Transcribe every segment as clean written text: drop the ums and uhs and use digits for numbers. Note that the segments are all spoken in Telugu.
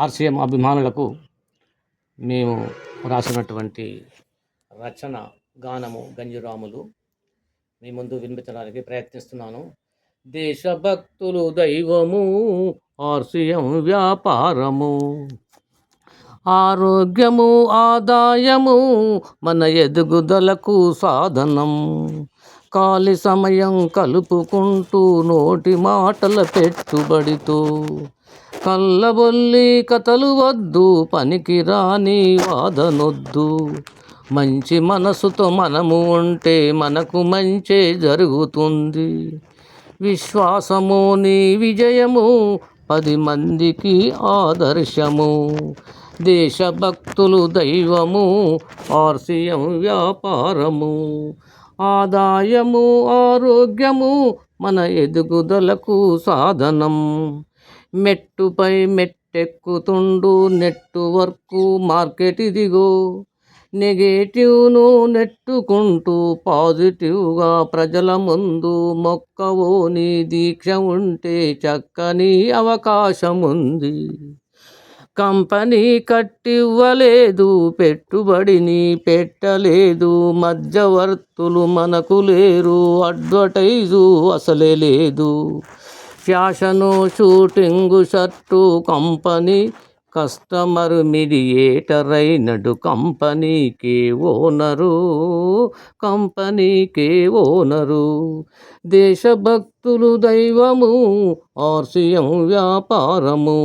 ఆర్సీఎం అభిమానులకు మేము రాసినటువంటి రచన గానము గంజిరాములు మీ ముందు వినిపించడానికి ప్రయత్నిస్తున్నాను. దేశభక్తులు దైవము, ఆర్సీఎం వ్యాపారము, ఆరోగ్యము ఆదాయము, మన ఎదుగుదలకు సాధనం. ఖాళీ సమయం కలుపుకుంటూ నోటి మాటల పెట్టుబడితో కళ్ళబొల్లి కథలు వద్దు, పనికిరాని వాదనొద్దు. మంచి మనసుతో మనము ఉంటే మనకు మంచే జరుగుతుంది. విశ్వాసము నీ విజయము, 10 మందికి ఆదర్శము. దేశభక్తులు దైవము, ఆర్సీఎం వ్యాపారము, ఆదాయము ఆరోగ్యము, మన ఎదుగుదలకు సాధనం. మెట్టుపై మెట్టెక్కుతుండు నెట్వర్క్ మార్కెట్ ఇదిగో. నెగటివ్ను నెట్టుకుంటూ పాజిటివ్గా ప్రజల ముందు మొక్కవోని దీక్ష ఉంటే చక్కని అవకాశం ఉంది. కంపెనీ కట్టివ్వలేదు, పెట్టుబడిని పెట్టలేదు, మధ్యవర్తులు మనకు లేరు, అడ్వర్టైజు అసలే లేదు. Fashion shooting shirt company, customer mediator అయినడు కంపెనీకే ఓనరు, కంపెనీకే ఓనరు. దేశభక్తులు దైవము, ఆర్సీఎం వ్యాపారము,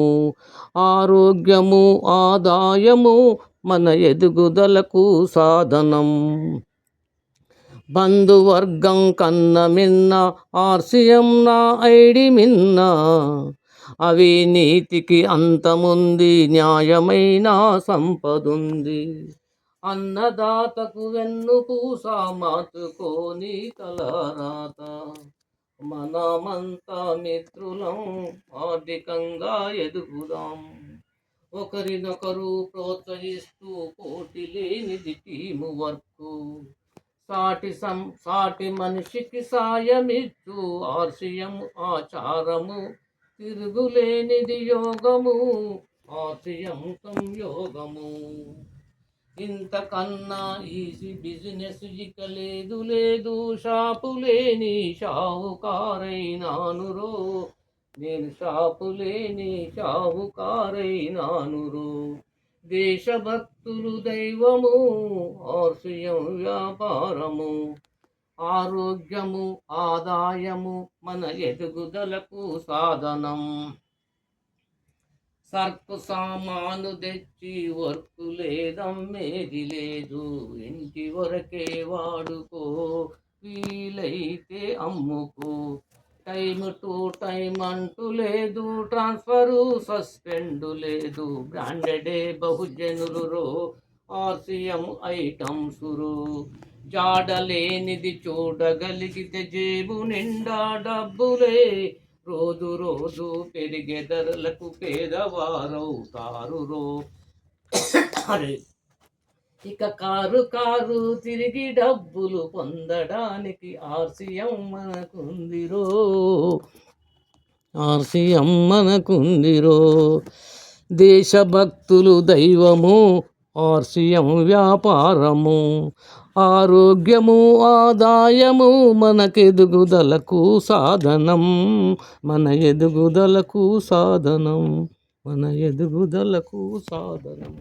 ఆరోగ్యము ఆదాయము, మన ఎదుగుదలకు సాధనం. బంధువర్గం కన్న మిన్న, ఆర్సీఎం నా ఐడి మిన్న. అవినీతికి అంతముంది, న్యాయమైన సంపదుంది. అన్నదాతకు వెన్నుపూస, మార్చుకోని తలరాత. మనమంతా మిత్రులం, ఆర్థికంగా ఎదుగుదాం. ఒకరినొకరు ప్రోత్సహిస్తూ పోటీ లేనిది టీము వర్క్. సాటి మనిషికి సాయమిచ్చు, ఆర్సీఎం ఆచారము. తిరుగులేనిది యోగము, ఆర్సీఎం సంయోగము. ఇంతకన్నా ఈజీ బిజినెస్ ఇక లేదు లేదు. షాపు లేని షావుకారైనానురో, నేను షాపు లేని షావుకారైనానురో. దేశభక్తులు దైవము, ఆర్సీఎం వ్యాపారము, ఆరోగ్యము ఆదాయము, మన ఎదుగుదలకు సాధనం. సర్కు సామాను తెచ్చి వర్క్ లేదమ్మేది లేదు. ఇంటి వరకే వాడుకో, వీలైతే అమ్ముకో. టైమ్ టు టైం అంటూ లేదు, ట్రాన్స్ఫరు సస్పెండ్ లేదు. బ్రాండెడే బహుజనులు రో, ఆర్సీఎం ఐటమ్స్ రో. జాడలేనిది చూడగలిగితే జేబు నిండా డబ్బులే. రోజు రోజు పెరిగే ధరలకు పేదవారవుతారు రో. అరే ఇక కారు తిరిగి డబ్బులు పొందడానికి ఆర్సీఎం మనకుందిరో, ఆర్సీఎం మనకుందిరో. దేశభక్తులు దైవము, ఆర్సీఎం వ్యాపారము, ఆరోగ్యము ఆదాయము, మనకెదుగుదలకు సాధనం. మన ఎదుగుదలకు సాధనం, మన ఎదుగుదలకు సాధనం.